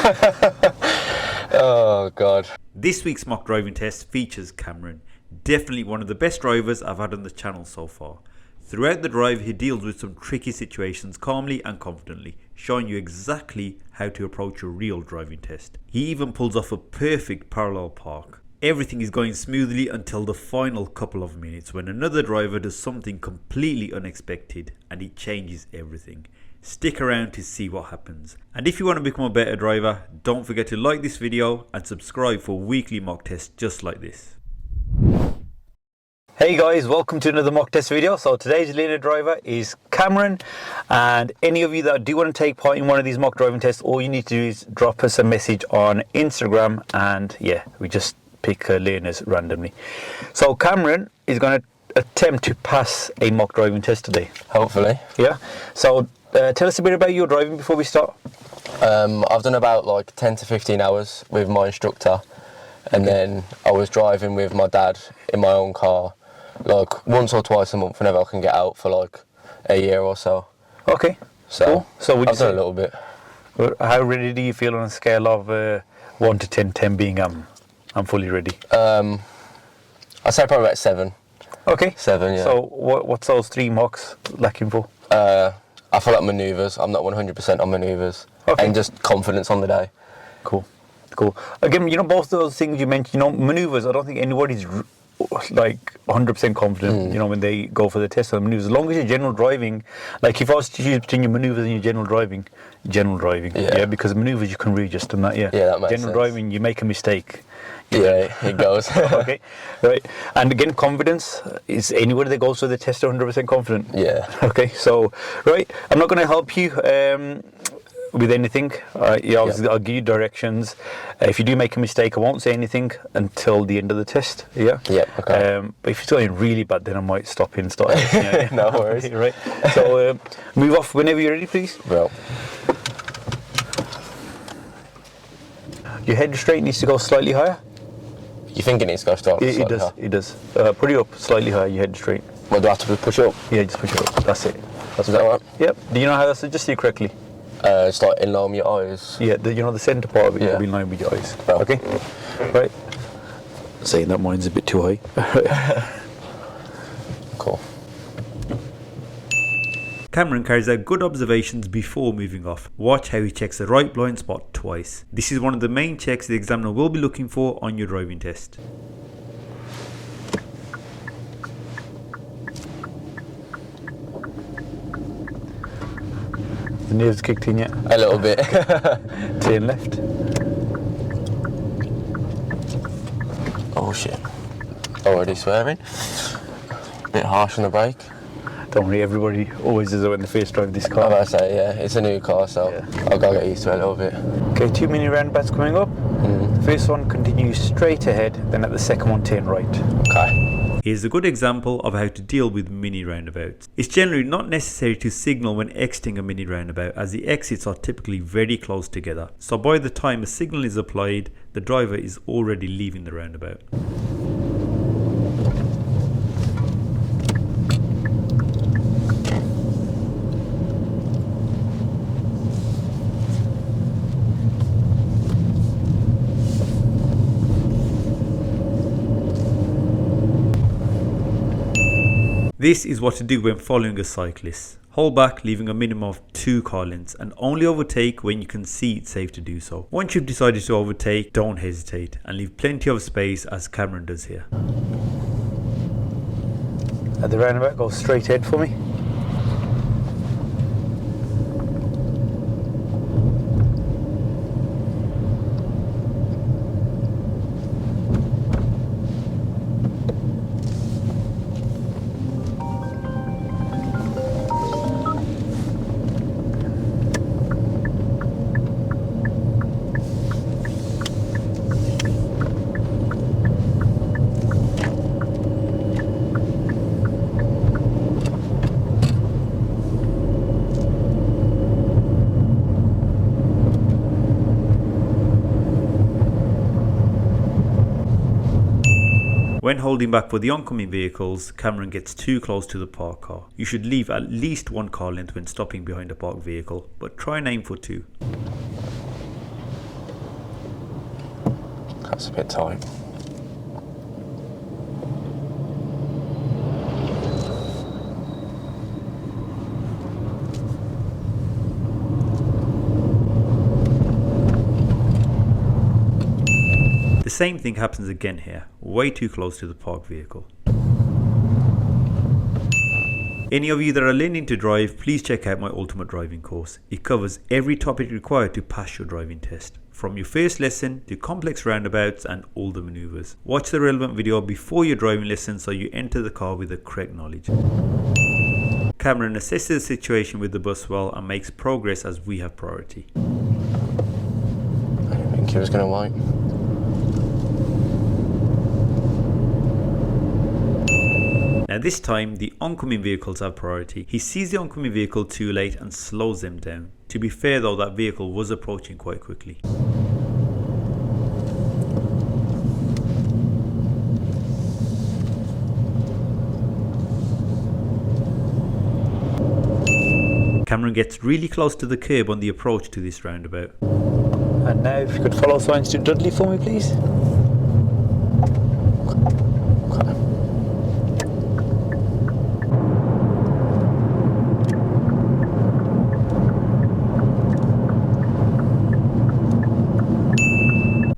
Oh god. This week's mock driving test features Cameron, definitely one of the best drivers I've had on the channel so far. Throughout the drive he deals with some tricky situations calmly and confidently, showing you exactly how to approach a real driving test. He even pulls off a perfect parallel park. Everything is going smoothly until the final couple of minutes when another driver does something completely unexpected and it changes everything. Stick around to see what happens. And if you want to become a better driver, don't forget to like this video and subscribe for weekly mock tests just like this. Hey guys, welcome to another mock test video. So today's learner driver is Cameron, and any of you that do want to take part in one of these mock driving tests, all you need to do is drop us a message on Instagram, and yeah, we just pick learners randomly. So Cameron is going to attempt to pass a mock driving test today. Hopefully. Yeah, so tell us a bit about your driving before we start. I've done about like 10 to 15 hours with my instructor, and then I was driving with my dad in my own car like once or twice a month whenever I can get out for like a year or so. Okay, So, cool. So would you I've done say, a little bit. how ready do you feel on a scale of 1 to 10, 10 being I'm fully ready? I'd say probably about 7. Okay. 7, yeah. So what's those 3 mocks lacking for? I feel like manoeuvres. I'm not 100% on manoeuvres. Okay. And just confidence on the day. Cool. Again, you know, both of those things you mentioned, you know, maneuvers, I don't think anybody's like 100% confident, you know, when they go for the test on maneuvers. As long as you're general driving, like if I was to choose between your maneuvers and your general driving, yeah, because maneuvers you can readjust on that, yeah. Yeah, that makes General sense. driving, you make a mistake. Yeah, it goes. Okay, right. And again, confidence, is anybody that goes for the test 100% confident? Yeah. Okay, so, right, I'm not going to help you with anything. I'll give you directions. If you do make a mistake, I won't say anything until the end of the test. Yeah. Yeah. Okay. But if you're doing really bad, then I might stop and start. Yeah. No worries. Okay, right. So move off whenever you're ready, please. Well. Your head straight needs to go slightly higher. You think it needs to go straight? It does. It does. Put it up slightly higher. Your head straight. Well, do I have to push up? Yeah, just push it up. That's it. Is that right? Yep. Do you know how that's adjusted correctly? It's like in line with your eyes. Yeah, you know the centre part of it Yeah. will be in line with your eyes. Oh. Okay? Right. Saying that mine's a bit too high. Cool. Cameron carries out good observations before moving off. Watch how he checks the right blind spot twice. This is one of the main checks the examiner will be looking for on your driving test. The nerves kicked in yet? A little bit. Turn left. Oh shit. Already swearing. Bit harsh on the brake. Don't worry, everybody always does it when they first drive this I'm car. about to say, yeah, it's a new car, so Yeah. I've got to get used to it a little bit. Okay, 2 mini roundabouts coming up. First one continues straight ahead, then at the second one turn right. Okay. Here's a good example of how to deal with mini roundabouts. It's generally not necessary to signal when exiting a mini roundabout, as the exits are typically very close together. So by the time a signal is applied, the driver is already leaving the roundabout. This is what to do when following a cyclist. Hold back, leaving a minimum of 2 car lengths, and only overtake when you can see it's safe to do so. Once you've decided to overtake, don't hesitate and leave plenty of space, as Cameron does here. At the roundabout, go straight ahead for me. When holding back for the oncoming vehicles, Cameron gets too close to the parked car. You should leave at least 1 car length when stopping behind a parked vehicle, but try and aim for 2. That's a bit tight. The same thing happens again here, way too close to the parked vehicle. Any of you that are learning to drive, please check out my Ultimate Driving course. It covers every topic required to pass your driving test, from your first lesson to complex roundabouts and all the maneuvers. Watch the relevant video before your driving lesson so you enter the car with the correct knowledge. Cameron assesses the situation with the bus well and makes progress as we have priority. I didn't think he was going to wait. Now this time the oncoming vehicles have priority. He sees the oncoming vehicle too late and slows them down. To be fair though, that vehicle was approaching quite quickly. Cameron gets really close to the curb on the approach to this roundabout. And now if you could follow signs to Dudley for me, please.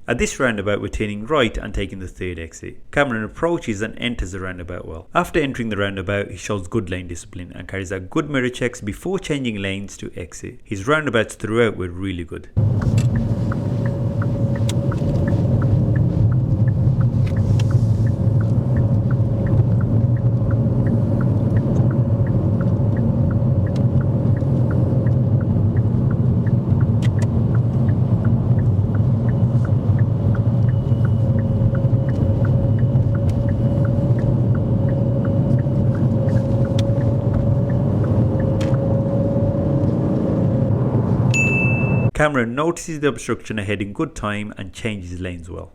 At this roundabout we're turning right and taking the third exit. Cameron approaches and enters the roundabout well. After entering the roundabout he shows good lane discipline and carries out good mirror checks before changing lanes to exit. His roundabouts throughout were really good. Cameron notices the obstruction ahead in good time and changes lanes well.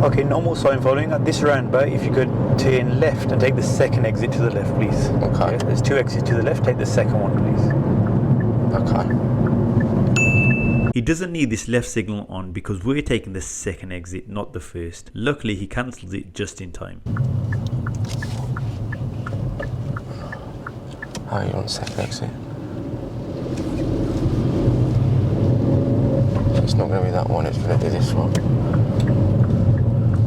Okay, no more sign following. At this roundabout, if you could turn left and take the second exit to the left, please. Okay. Yeah, there's two exits to the left, take the second one, please. Okay. He doesn't need this left signal on because we're taking the second exit, not the first. Luckily he cancels it just in time. Oh, you want second exit? It's not going to be that one, it's going to be this one.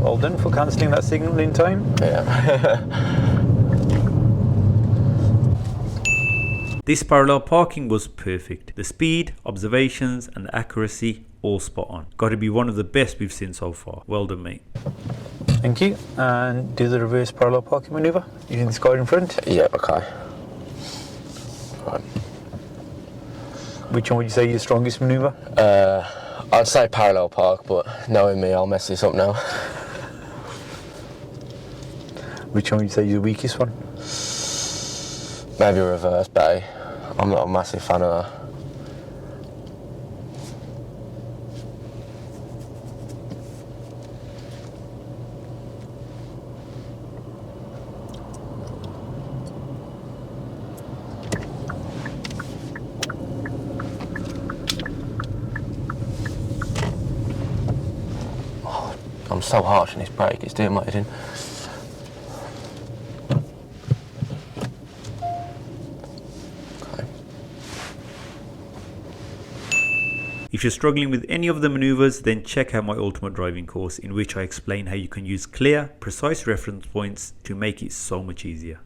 Well done for cancelling that signal in time. Yeah. This parallel parking was perfect. The speed, observations and accuracy all spot on. Got to be one of the best we've seen so far. Well done mate. Thank you. And do the reverse parallel parking manoeuvre using this guide in front. Yeah, okay. Right. Which one would you say is your strongest manoeuvre? I'd say parallel park, but knowing me, I'll mess this up now. Which one would you say is your weakest one? Maybe reverse bay. I'm not a massive fan of that. Oh, I'm so harsh on this brake, it's doing my head in. If you're struggling with any of the maneuvers, then check out my Ultimate Driving course in which I explain how you can use clear, precise reference points to make it so much easier.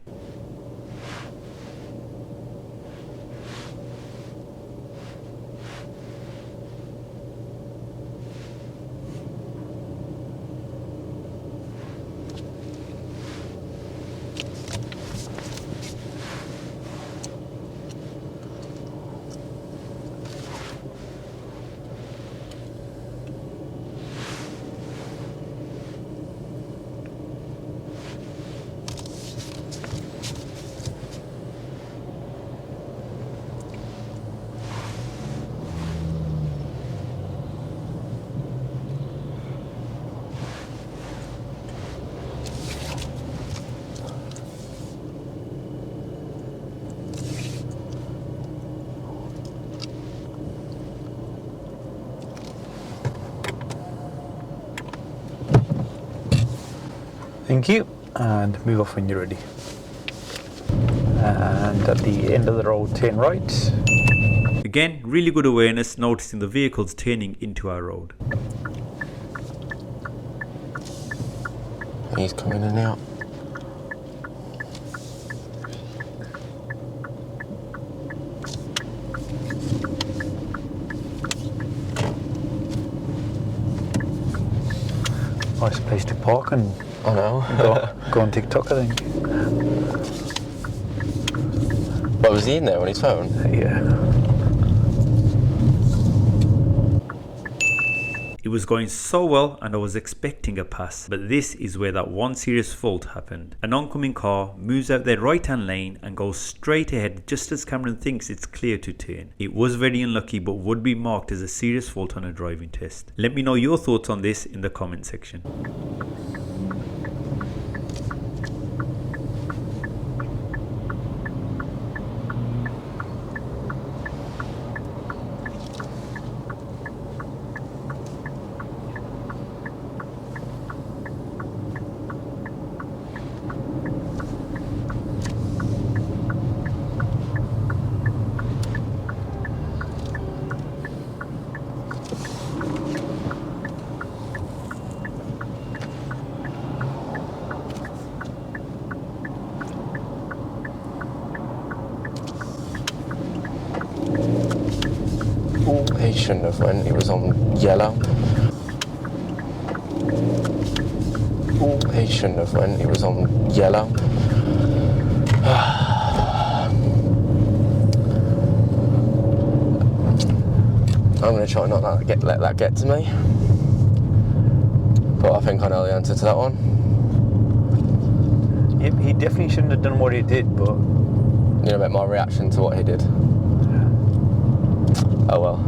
Thank you. And move off when you're ready. And at the end of the road, turn right. Again, really good awareness, noticing the vehicles turning into our road. He's coming in and out. Nice place to park and I know. go on TikTok, I think. But was he in there on his phone? Yeah. It was going so well and I was expecting a pass, but this is where that one serious fault happened. An oncoming car moves out their right hand lane and goes straight ahead just as Cameron thinks it's clear to turn. It was very unlucky but would be marked as a serious fault on a driving test. Let me know your thoughts on this in the comment section. He shouldn't have went. He was on yellow. He shouldn't have went. He was on yellow. I'm going to try not to let that get to me. But I think I know the answer to that one. Yep, he definitely shouldn't have done what he did, but... You know about my reaction to what he did? Oh well.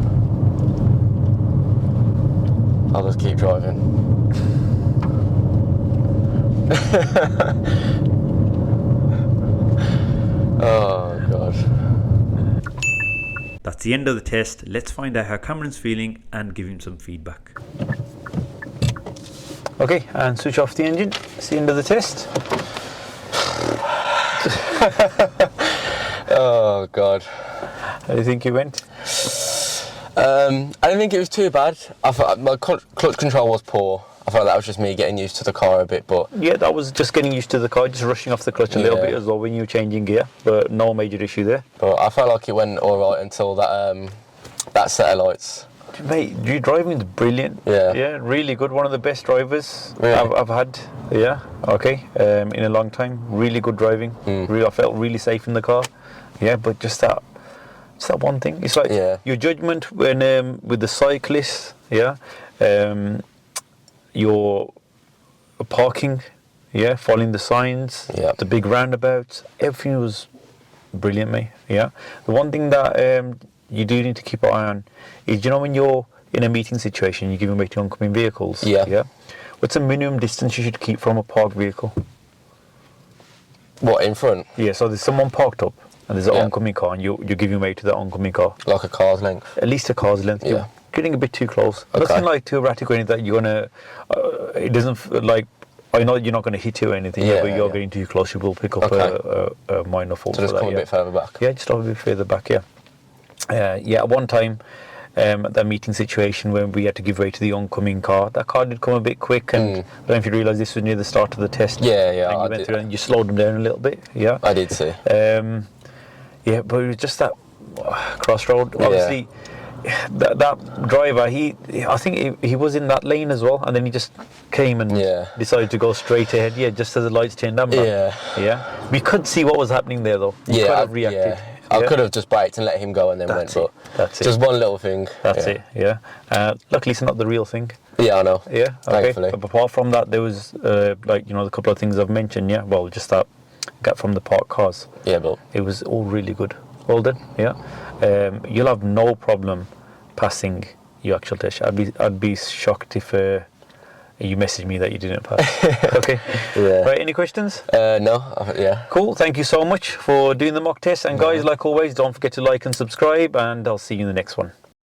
I'll just keep driving. Oh God. That's the end of the test. Let's find out how Cameron's feeling and give him some feedback. Okay, and switch off the engine. It's the end of the test. Oh God. How do you think you went? I didn't think it was too bad. I thought my clutch control was poor. I thought that was just me getting used to the car a bit, but Yeah, that was just getting used to the car, just rushing off the clutch a little Yeah. bit as well when you were changing gear, but no major issue there. I felt like it went all right until that that set of lights. Mate, your driving is brilliant. Yeah. Really good. One of the best drivers Really? I've had. Yeah, okay, in a long time. Really good driving. Really, I felt really safe in the car. Yeah, but just that one thing. It's like Yeah. your judgment when with the cyclists. Yeah, your parking. Yeah, following the signs. Yeah. The big roundabouts. Everything was brilliant, mate. Yeah. The one thing that you do need to keep an eye on is, you know, when you're in a meeting situation, you're giving way to oncoming vehicles. Yeah. Yeah. What's the minimum distance you should keep from a parked vehicle? What, in front? Yeah. So there's someone parked up, and there's an Yeah. oncoming car, and you're giving way to the oncoming car. Like a car's length? At least a car's length. Yeah. You're getting a bit too close. Okay. Nothing like too erratic or anything that you're gonna. It doesn't like. I know you're not going to hit it or anything, Yeah, but you're yeah. getting too close. You will pick up Okay. a minor fault. So just for that, come a yeah. bit further back? Yeah, just a bit further back, yeah. Yeah, at one time, at that meeting situation when we had to give way to the oncoming car, that car did come a bit quick, and I don't know if you realise this was near the start of the test. Yeah, And yeah, you I went did. through and you slowed them down a little bit, yeah. I did see. Yeah, but it was just that crossroad. Yeah. Obviously, that driver, I think he was in that lane as well, and then he just came and Yeah. decided to go straight ahead. Yeah, just as the lights turned amber. Yeah. Yeah. We could see what was happening there, though. We could have reacted. I Yeah. could have just braked and let him go and then That's went, it. but That's it. just one little thing. That's yeah. it. Yeah. Luckily, it's not the real thing. Yeah, I know. Yeah. Okay. Thankfully. But apart from that, there was like, you know, the couple of things I've mentioned. Yeah. Well, just that gap from the parked cars. Yeah, but It was all really good. Well done. Yeah. You'll have no problem passing your actual test. I'd be shocked if you messaged me that you didn't pass. Okay. Yeah. Right. Any questions? no, yeah. Cool. Thank you so much for doing the mock test. And guys, like always, don't forget to like and subscribe. And I'll see you in the next one.